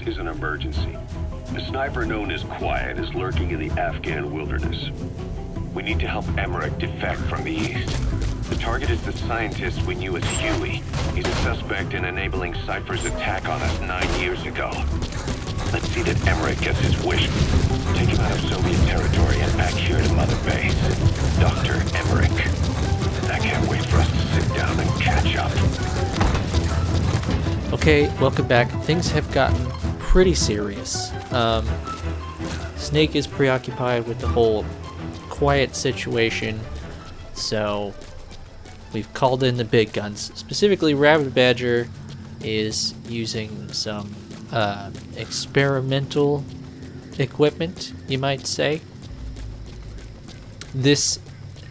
is an emergency. A sniper known as Quiet is lurking in the Afghan wilderness. We need to help Emmerich defect from the east. The target is the scientist we knew as Huey. He's a suspect in enabling Cypher's attack on us 9 years ago. Let's see that Emmerich gets his wish. Take him out of Soviet territory and back here to Mother Base. Dr. Emmerich. I can't wait for us to sit down and catch up. Okay, welcome back. Things have gotten pretty serious. Snake is preoccupied with the whole Quiet situation, so we've called in the big guns. Specifically, Rabbit Badger is using some experimental equipment, you might say. This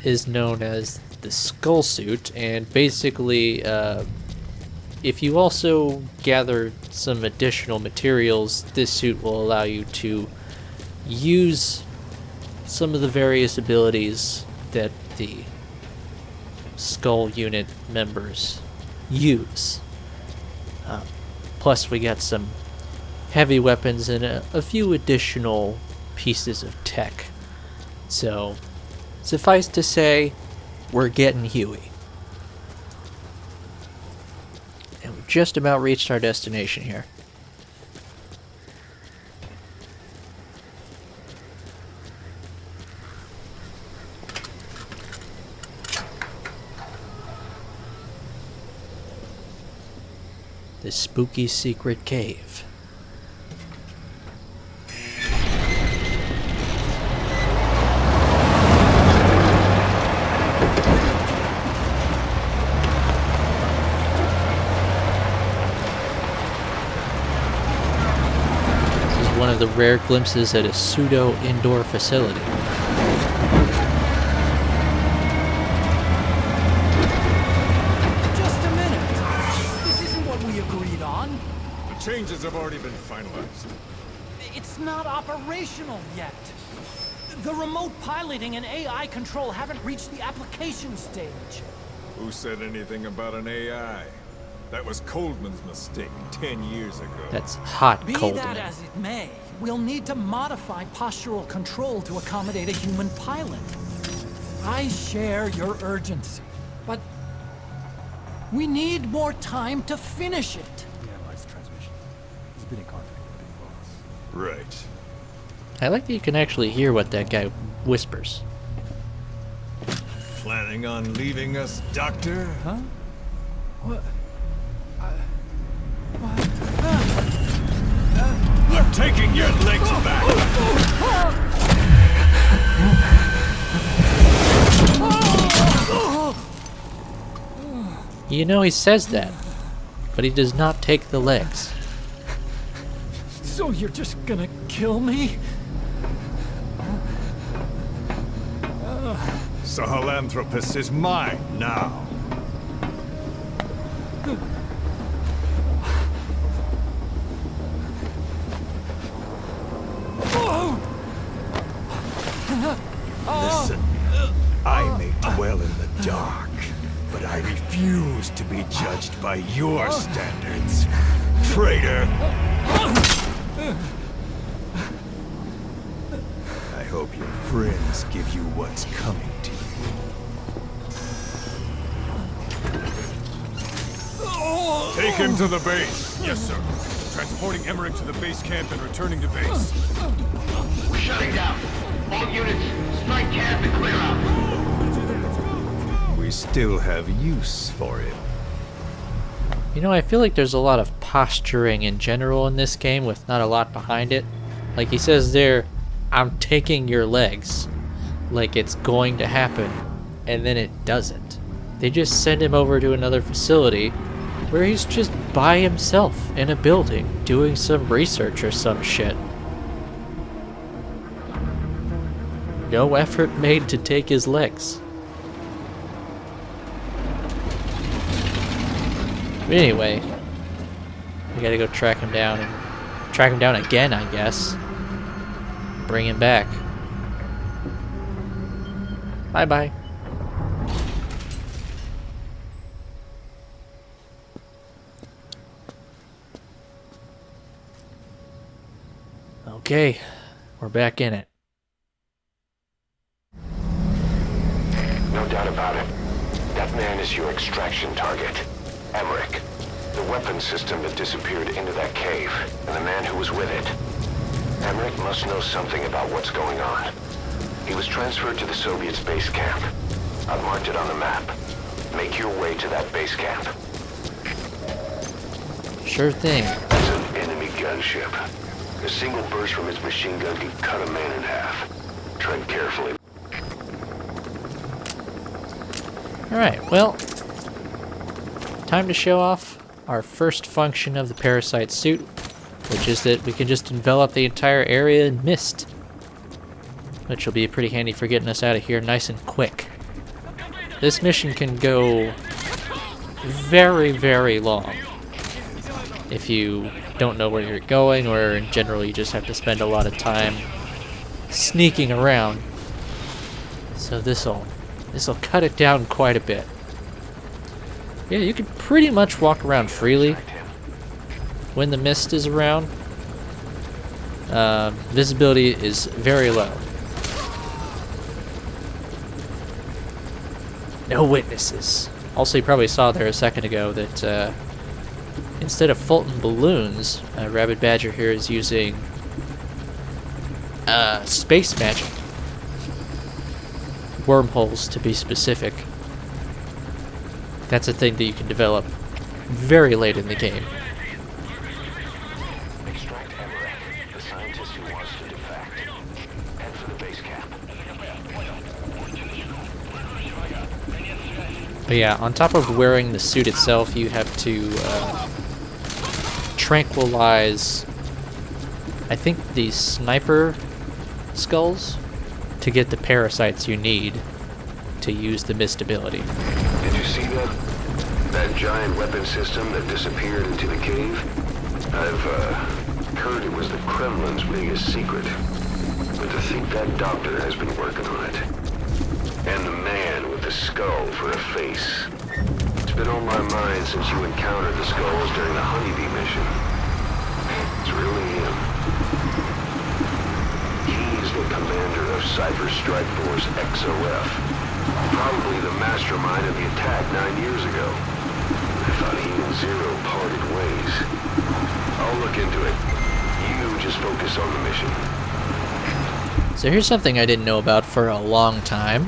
is known as the skull suit, and basically, if you also gather some additional materials, this suit will allow you to use some of the various abilities that the skull unit members use. Plus, we got some heavy weapons and a few additional pieces of tech. So, suffice to say, we're getting Huey. And we've just about reached our destination here. The spooky secret cave. One of the rare glimpses at a pseudo-indoor facility. Just a minute. This isn't what we agreed on. The changes have already been finalized. It's not operational yet. The remote piloting and AI control haven't reached the application stage. Who said anything about an AI? That was Coldman's mistake 10 years ago. That's hot Be cold. that as it may, we'll need to modify postural control to accommodate a human pilot. I share your urgency, but we need more time to finish it. Analyze transmission. He's been in contact with the big boss. Right. I like that you can actually hear what that guy whispers. Planning on leaving us, Doctor? Huh? What? I'm taking your legs back! You know, he says that, but he does not take the legs. So you're just gonna kill me? Sahelanthropus is mine now. Listen, I may dwell in the dark, but I refuse to be judged by your standards, traitor! I hope your friends give you what's coming to you. Take him to the base. Yes, sir. Transporting Emmerich to the base camp and returning to base. We're shutting down. All units, strike camp and clear out. We still have use for him. You know, I feel like there's a lot of posturing in general in this game with not a lot behind it. Like he says there, I'm taking your legs. Like it's going to happen. And then it doesn't. They just send him over to another facility where he's just by himself in a building doing some research or some shit. No effort made to take his legs. But anyway, we gotta go track him down and track him down again, I guess. Bring him back. Bye bye. Okay, we're back in it. No doubt about it. That man is your extraction target. Emmerich. The weapon system that disappeared into that cave, and the man who was with it. Emmerich must know something about what's going on. He was transferred to the Soviets' base camp. I've marked it on the map. Make your way to that base camp. Sure thing. It's an enemy gunship. A single burst from its machine gun can cut a man in half. Tread carefully. Alright, well, time to show off our first function of the parasite suit, which is that we can just envelop the entire area in mist, which will be pretty handy for getting us out of here nice and quick. This mission can go very, very long if you don't know where you're going, or in general you just have to spend a lot of time sneaking around. So this'll cut it down quite a bit. Yeah, you can pretty much walk around freely when the mist is around. Visibility is very low. No witnesses. Also, you probably saw there a second ago that instead of Fulton balloons, Rabid Badger here is using space magic. Wormholes, to be specific. That's a thing that you can develop very late in the game. Extract Emmerich, the scientist who wants to defect. Head for the base camp. But yeah, on top of wearing the suit itself, you have to tranquilize, I think, these sniper skulls to get the parasites you need to use the mist ability. Did you see that? That giant weapon system that disappeared into the cave? I've heard it was the Kremlin's biggest secret. But to think that doctor has been working on it. And the man with the skull for a face. It's been on my mind since you encountered the skulls during the Honeybee mission. It's really him. He's the commander of Cypher Strike Force XOF. Probably the mastermind of the attack 9 years ago. I thought he and Zero parted ways. I'll look into it. You just focus on the mission. So here's something I didn't know about for a long time.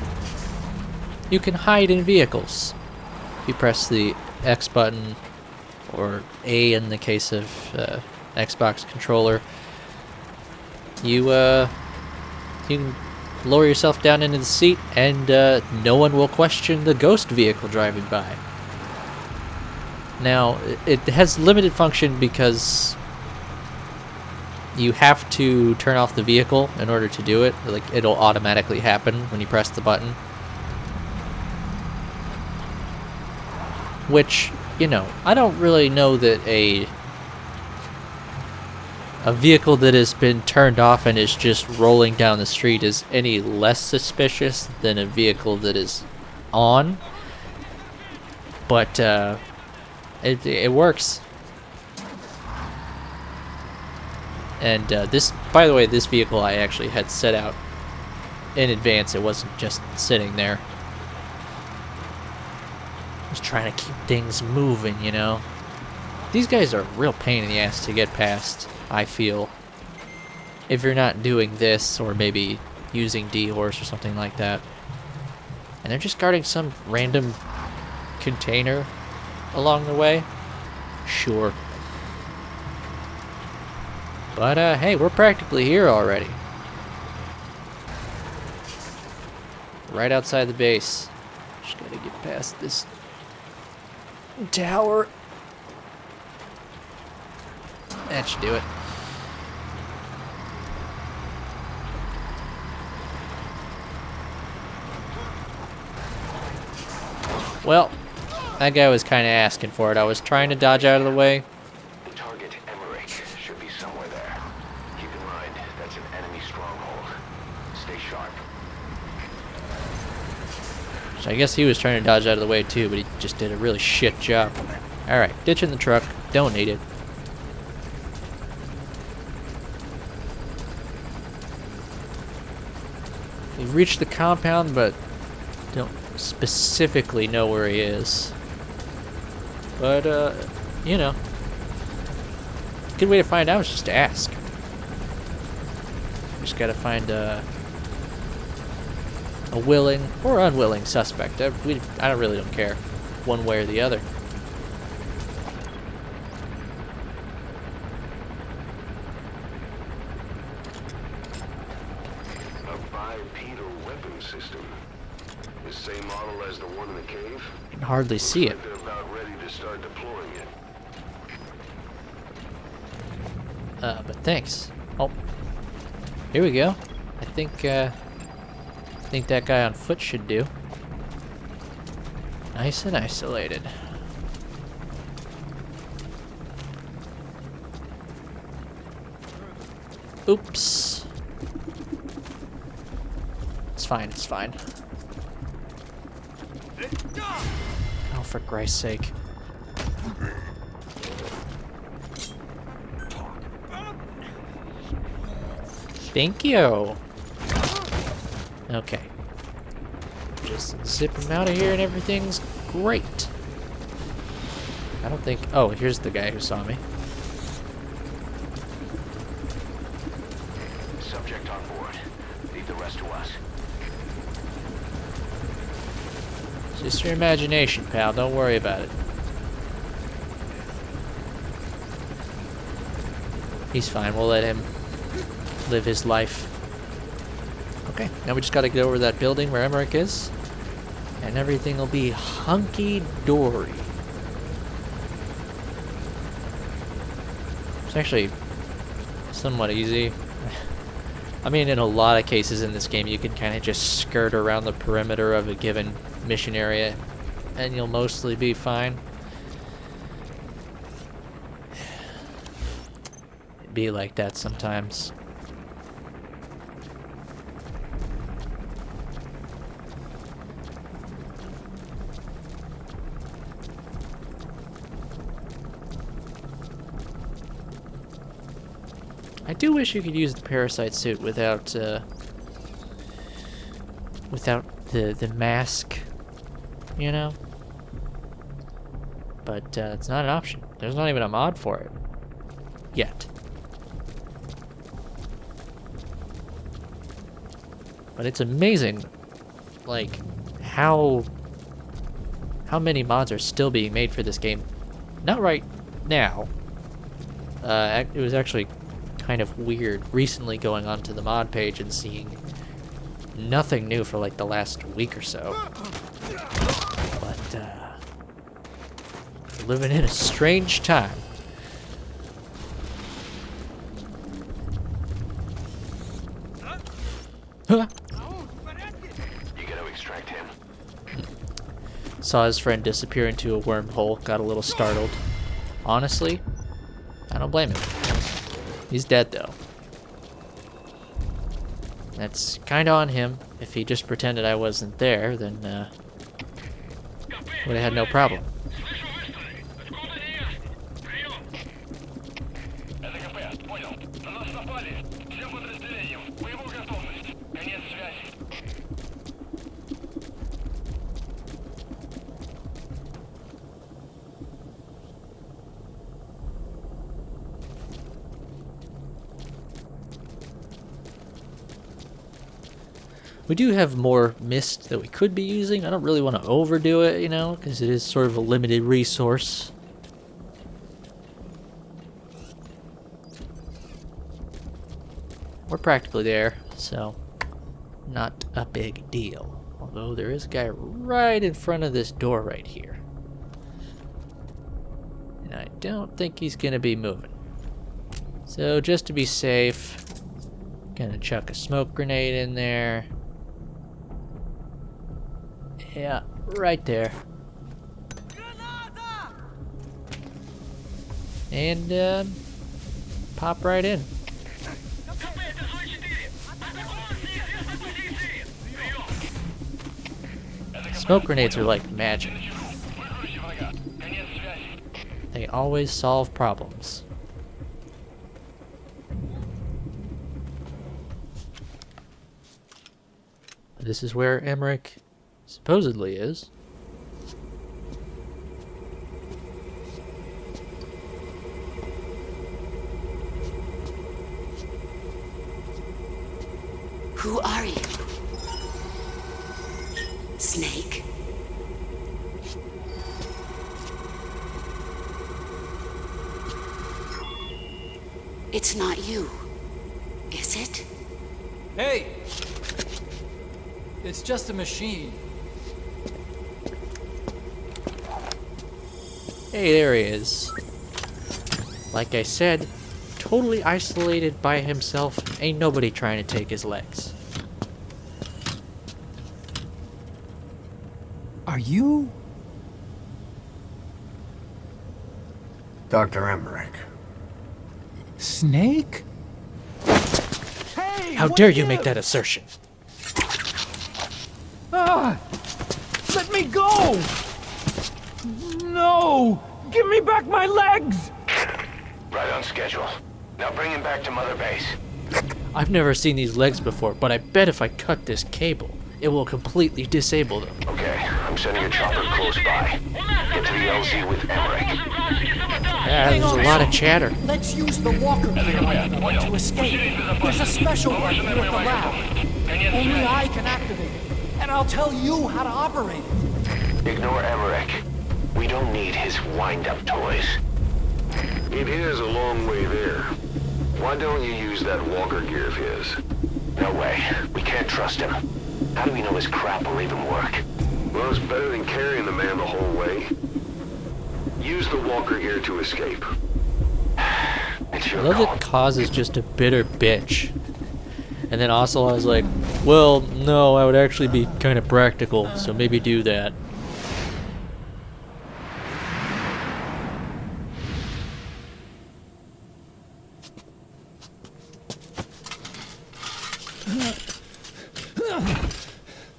You can hide in vehicles. If you press the X button, or A in the case of Xbox controller, you can lower yourself down into the seat, and no one will question the ghost vehicle driving by. Now, it has limited function because you have to turn off the vehicle in order to do it. Like, it'll automatically happen when you press the button. Which, you know, I don't really know that a vehicle that has been turned off and is just rolling down the street is any less suspicious than a vehicle that is on. But it works. And this, by the way, this vehicle I actually had set out in advance. It wasn't just sitting there. Just trying to keep things moving, you know. These guys are a real pain in the ass to get past, I feel. If you're not doing this, or maybe using D-Horse or something like that. And they're just guarding some random container along the way. Sure. But, hey, we're practically here already. Right outside the base. Just gotta get past this tower. That should do it. Well, that guy was kind of asking for it. I was trying to dodge out of the way. The target, Emmerich, should be somewhere there. Keep in mind, that's an enemy stronghold. Stay sharp. So I guess he was trying to dodge out of the way too, but he just did a really shit job. Alright, ditching the truck. Don't need it. We've reached the compound, but don't specifically know where he is. But, you know, a good way to find out is just to ask. Just gotta find a willing or unwilling suspect. I really don't care, one way or the other. A bipedal weapon system. The same model as the one in the cave? I can hardly see it. They're about ready to start deploying it. But thanks. Oh, here we go. I think that guy on foot should do. Nice and isolated. Oops. It's fine, it's fine. Oh, for Christ's sake. Thank you. Okay. Just zip him out of here and everything's great. I don't think... Oh, here's the guy who saw me. Subject on board. Leave the rest to us. It's just your imagination, pal. Don't worry about it. He's fine. We'll let him live his life. Okay, now we just gotta get over to that building where Emmerich is, and everything will be hunky-dory. It's actually somewhat easy. I mean, in a lot of cases in this game, you can kind of just skirt around the perimeter of a given mission area, and you'll mostly be fine. It'd be like that sometimes. I do wish you could use the parasite suit without the mask, you know? But it's not an option. There's not even a mod for it. Yet. But it's amazing, like, how many mods are still being made for this game. Not right now. It was actually kind of weird recently going onto the mod page and seeing nothing new for like the last week or so. But we're living in a strange time. Huh? You gotta extract him. Saw his friend disappear into a wormhole, got a little startled. Honestly, I don't blame him. He's dead, though. That's kind of on him. If he just pretended I wasn't there, then would have had no problem. We do have more mist that we could be using. I don't really want to overdo it, you know, because it is sort of a limited resource. We're practically there, so not a big deal. Although there is a guy right in front of this door right here. And I don't think he's going to be moving. So just to be safe, gonna chuck a smoke grenade in there. Yeah, right there. And pop right in. Smoke grenades are like magic. They always solve problems. This is where Emmerich supposedly is. Who are you? Snake? It's not you, is it? Hey! It's just a machine. Hey, there he is. Like I said, totally isolated by himself. Ain't nobody trying to take his legs. Are you? Dr. Emmerich. Snake? Hey! How dare you make that assertion? Ah! Let me go! No! Give me back my legs! Right on schedule. Now bring him back to Mother Base. I've never seen these legs before, but I bet if I cut this cable, it will completely disable them. Okay, I'm sending a chopper close by. Get to the LZ with Emmerich. Yeah, there's a lot of chatter. Let's use the walker gear to escape. There's a special one here at the lab. Only I can activate it, and I'll tell you how to operate it. Ignore Emmerich. We don't need his wind-up toys. It is a long way there. Why don't you use that walker gear of his? No way. We can't trust him. How do we know his crap will even work? Well, it's better than carrying the man the whole way. Use the walker gear to escape. It's I your love call. that Kaz is just a bitter bitch. And then Ocelot's like, well, no, I would actually be kind of practical, so maybe do that.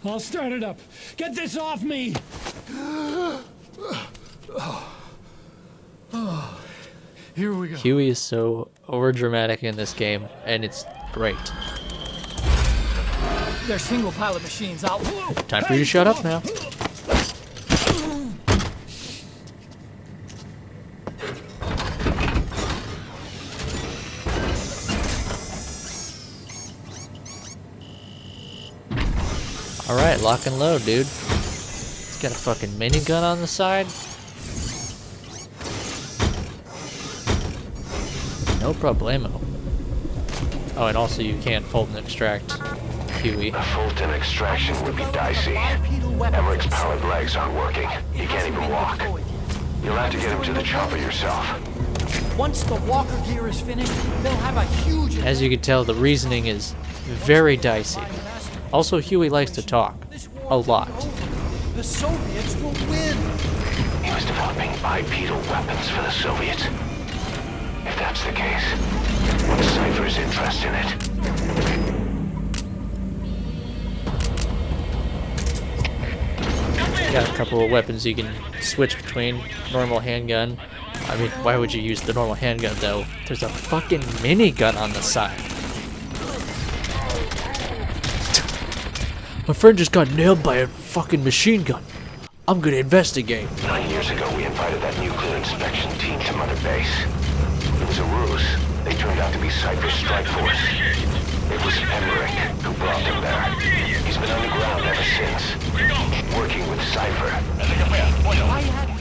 I'll start it up. Get this off me! Here we go. Huey is so overdramatic in this game, and it's great. They're single pilot machines. I'll... Time for you to shut up now. Alright, lock and load, dude. It's got a fucking minigun on the side. No problemo. Oh, and also you can't fold and extract Huey. A Fulton extraction would be dicey. Emmerich's powered legs aren't working. He can't even walk. You'll have to get him to the chopper yourself. Once the walker gear is finished, they'll have a huge... As you can tell, the reasoning is very dicey. Also, Huey likes to talk. A lot. The Soviets will win! He was developing bipedal weapons for the Soviets. If that's the case, what's Cypher's interest in it? Got a couple of weapons you can switch between. Normal handgun. I mean, why would you use the normal handgun, though? There's a fucking minigun on the side. My friend just got nailed by a fucking machine gun. I'm gonna investigate. 9 years ago, we invited that nuclear inspection team to Mother Base. It was a ruse. They turned out to be Cypher's strike force. It was Emmerich who brought them there. He's been underground ever since, working with Cypher.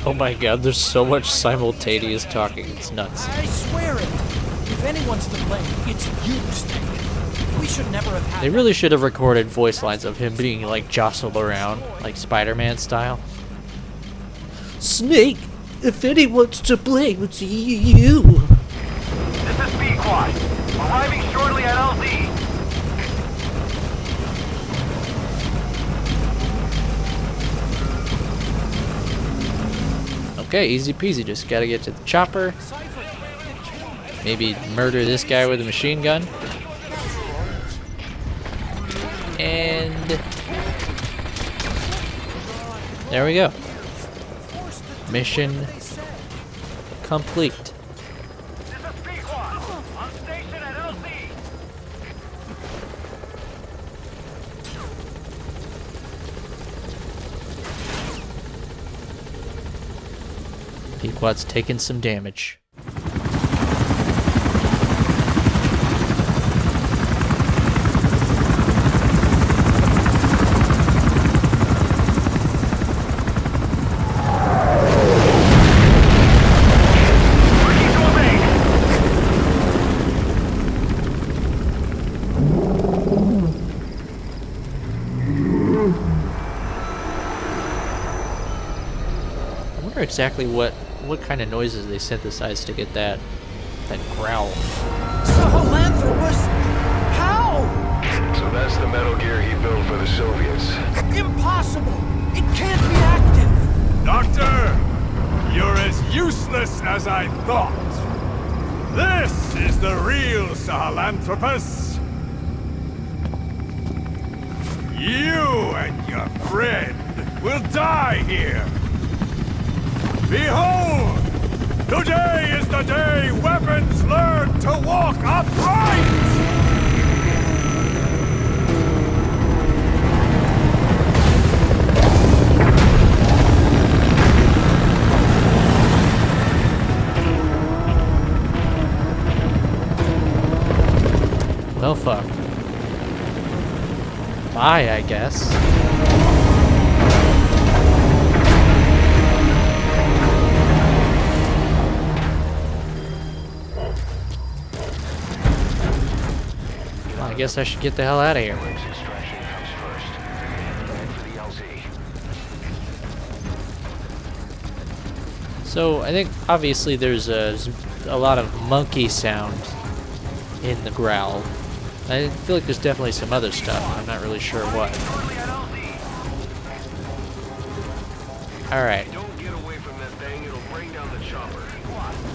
Oh my god, there's so much simultaneous talking. It's nuts. I swear it! If anyone's to blame, it's you, Snake. We should never have had... They really should have recorded voice lines of him being like jostled around, like Spider-Man style. Snake, if anyone's to blame, it's you. This is B-Quad. Arriving shortly at LZ. Okay, easy peasy. Just gotta get to the chopper. Maybe murder this guy with a machine gun. And there we go. Mission complete. This is B-Quad. On station at LZ. Pequod's taking some damage. Exactly what kind of noises they synthesized to get that growl. Sahelanthropus? How? So that's the Metal Gear he built for the Soviets. Impossible! It can't be active! Doctor, you're as useless as I thought. This is the real Sahelanthropus. You and your friend will die here. Behold! Today is the day weapons learn to walk upright! Well, fuck. Bye, I guess. I guess I should get the hell out of here. Extraction comes first. Head for the LZ. So I think obviously there's a lot of monkey sound in the growl. I feel like there's definitely some other stuff. I'm not really sure what. Alright. Don't get away from that thing, it'll bring down the chopper.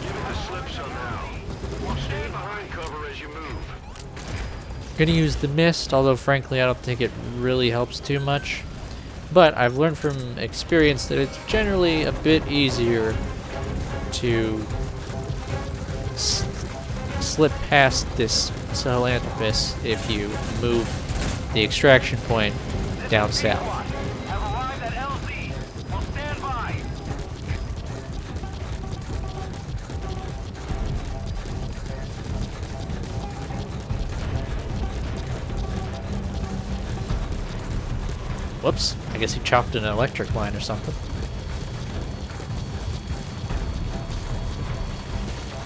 Give it the slips on now. Stand behind cover as you move. Gonna use the mist, although frankly I don't think it really helps too much. But I've learned from experience that it's generally a bit easier to slip past this Sahelanthropus if you move the extraction point down south. Have arrived at LZ. We'll stand by. Whoops, I guess he chopped an electric line or something.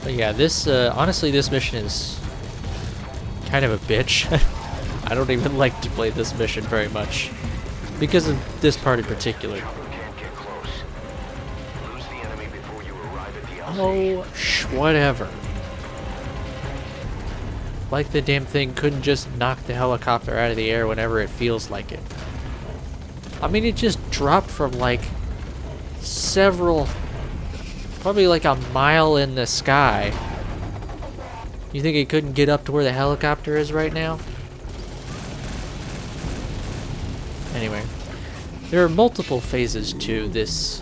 But yeah, this, honestly, this mission is kind of a bitch. I don't even like to play this mission very much because of this part in particular. Can't get close. Lose the enemy before you arrive at the LZ. Oh, whatever. Like the damn thing couldn't just knock the helicopter out of the air whenever it feels like it. I mean, it just dropped from like probably like a mile in the sky. You think it couldn't get up to where the helicopter is right now? Anyway, there are multiple phases to this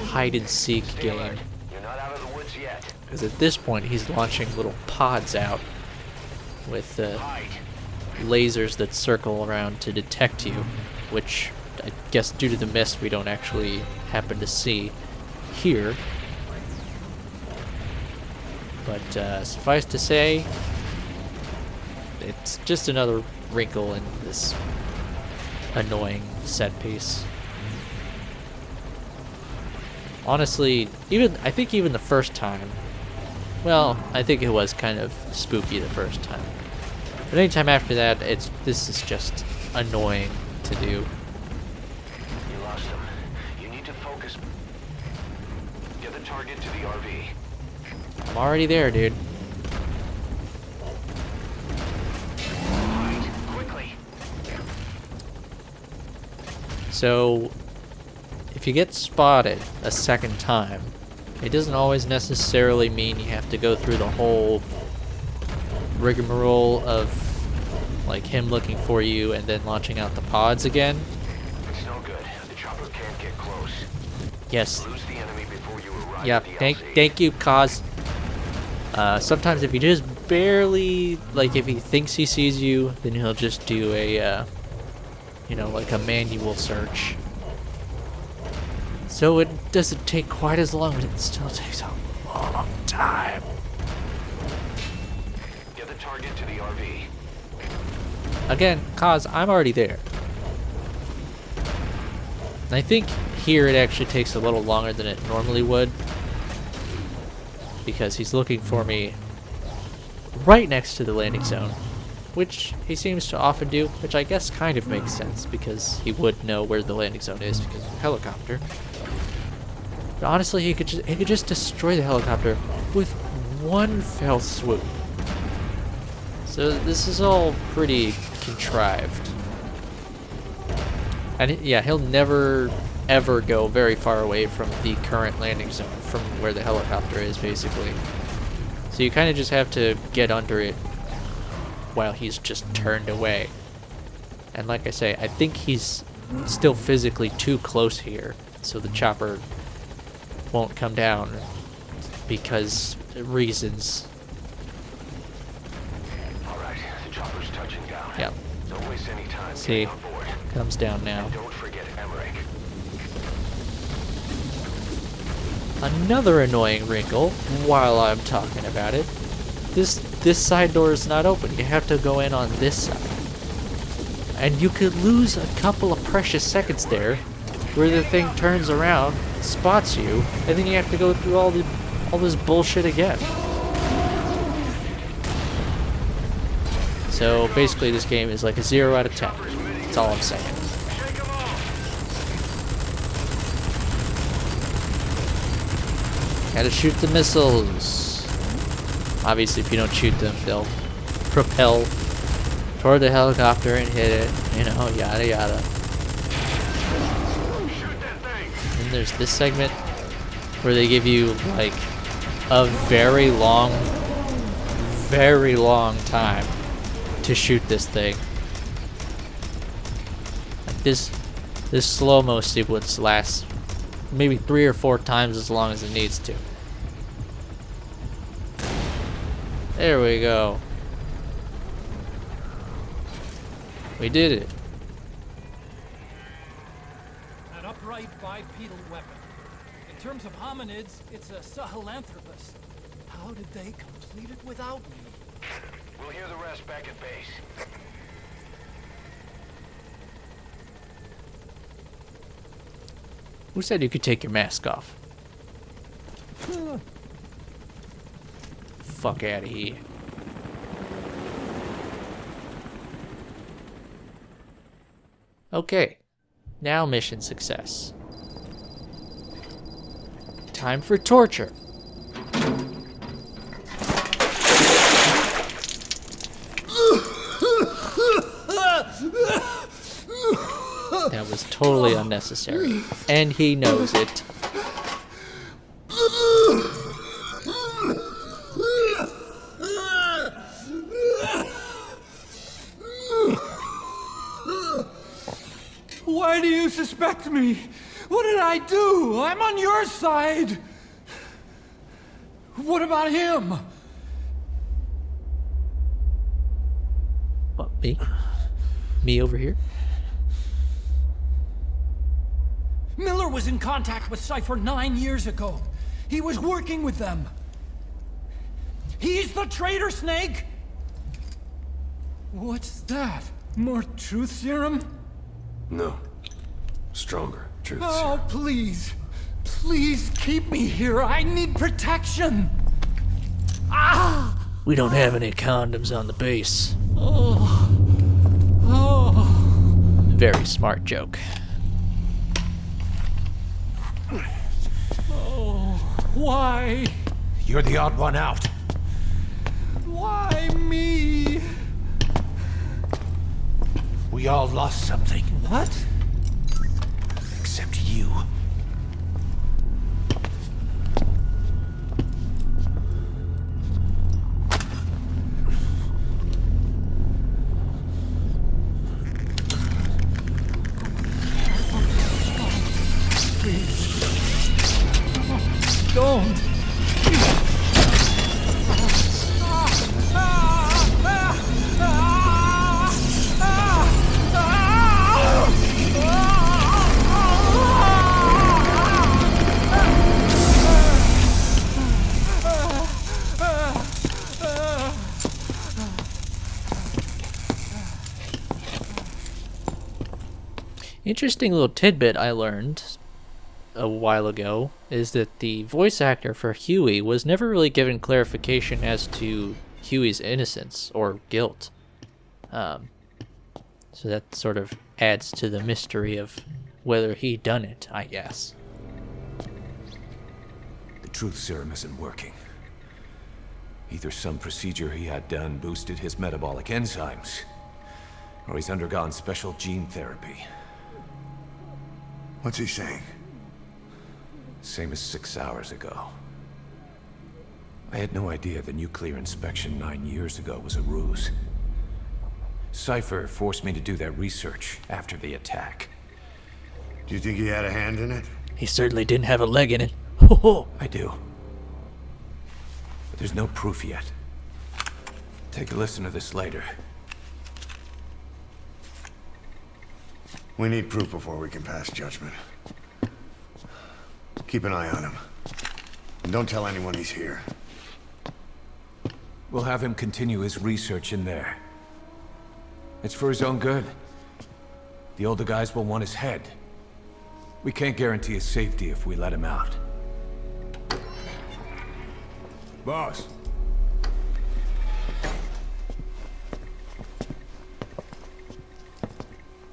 hide-and-seek game. You're not out of the woods yet. Because at this point, he's launching little pods out with lasers that circle around to detect you, which I guess due to the mist we don't actually happen to see here. But suffice to say, it's just another wrinkle in this annoying set piece. Honestly, I think even the first time, well, I think it was kind of spooky the first time. But anytime after that, this is just annoying to do. You lost him. You need to focus. Get the target to the RV. I'm already there, dude. Hide, quickly. So, if you get spotted a second time, it doesn't always necessarily mean you have to go through the whole rigmarole of like him looking for you and then launching out the pods again. It's no good. The chopper can't get close. Yes. Lose the enemy before you arrive Yeah. at the Thank you, Kaz. Sometimes if you just barely, like if he thinks he sees you, then he'll just do a, like a manual search. So it doesn't take quite as long, but it still takes a long time. Get the target to the RV. Again, cause I'm already there. And I think here it actually takes a little longer than it normally would, because he's looking for me right next to the landing zone, which he seems to often do, which I guess kind of makes sense because he would know where the landing zone is because of the helicopter. But honestly, he could just destroy the helicopter with one fell swoop. So this is all pretty contrived. And yeah, he'll never ever go very far away from the current landing zone, from where the helicopter is, basically. So you kind of just have to get under it while he's just turned away. And like I say, I think he's still physically too close here, so the chopper won't come down because reasons. Alright, the chopper's touching down. Yep. Don't waste any time See, getting on board. comes down now. And don't forget Emmerich. Another annoying wrinkle, while I'm talking about it, this side door is not open. You have to go in on this side. And you could lose a couple of precious seconds there, where the thing turns around, spots you, and then you have to go through all this bullshit again. So basically this game is like a 0 out of 10. That's all I'm saying. Gotta shoot the missiles. Obviously, if you don't shoot them, they'll propel toward the helicopter and hit it. You know, yada yada. And there's this segment where they give you like a very long time to shoot this thing. Like this slow-mo sequence lasts maybe 3 or 4 times as long as it needs to. There we go. We did it. An upright bipedal weapon. In terms of hominids, it's a sahelanthropus. How did they complete it without me? We'll hear the rest back at base. Who said you could take your mask off? Fuck out of here. Okay, now mission success. Time for torture. That was totally unnecessary, and he knows it. Why do you suspect me? What did I do? I'm on your side. What about him? What, me? Me over here? Miller was in contact with Cypher 9 years ago. He was working with them. He's the traitor, Snake! What's that? More truth serum? No. Stronger truth Oh, please. Please keep me here. I need protection. Ah! We don't have any condoms on the base. Oh. Very smart joke. Oh. Why? You're the odd one out. Why me? We all lost something. What? Except you. Don't. Interesting little tidbit I learned a while ago is that the voice actor for Huey was never really given clarification as to Huey's innocence or guilt. So that sort of adds to the mystery of whether he done it, I guess. The truth serum isn't working. Either some procedure he had done boosted his metabolic enzymes, or he's undergone special gene therapy. What's he saying? Same as 6 hours ago. I had no idea the nuclear inspection 9 years ago was a ruse. Cypher forced me to do that research after the attack. Do you think he had a hand in it? He certainly didn't have a leg in it. Ho ho! I do. But there's no proof yet. Take a listen to this later. We need proof before we can pass judgment. Keep an eye on him. And don't tell anyone he's here. We'll have him continue his research in there. It's for his own good. The older guys will want his head. We can't guarantee his safety if we let him out. Boss.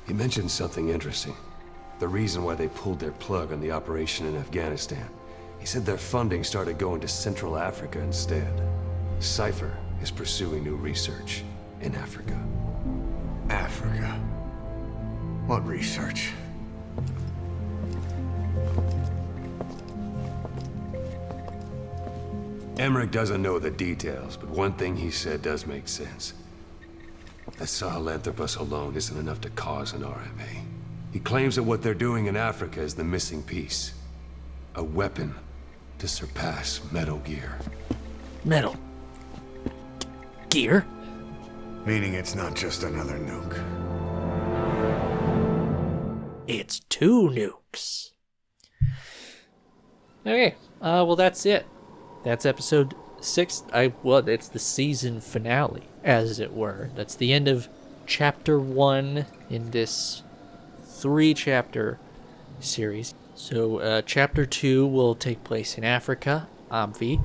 He mentioned something interesting. The reason why they pulled their plug on the operation in Afghanistan. He said their funding started going to Central Africa instead. Cypher is pursuing new research in Africa. Africa. What research? Emmerich doesn't know the details, but one thing he said does make sense. That Sahelanthropus alone isn't enough to cause an RMA. He claims that what they're doing in Africa is the missing piece. A weapon to surpass Metal Gear. Metal Gear? Meaning it's not just another nuke. It's 2 nukes. Okay, well that's it. That's episode 6. It's the season finale, as it were. That's the end of chapter 1 in this 3-chapter series. So chapter 2 will take place in Africa, Amvi.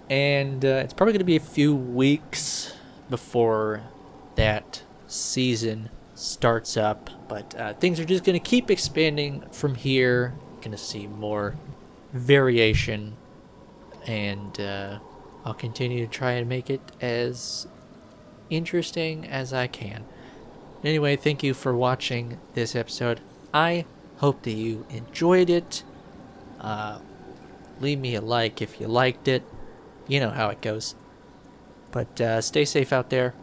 And it's probably going to be a few weeks before that season starts up. But things are just going to keep expanding from here. Going to see more variation. And I'll continue to try and make it as interesting as I can. Anyway, thank you for watching this episode. I hope that you enjoyed it. Leave me a like if you liked it. You know how it goes. But stay safe out there.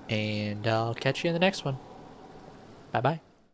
And I'll catch you in the next one. Bye-bye.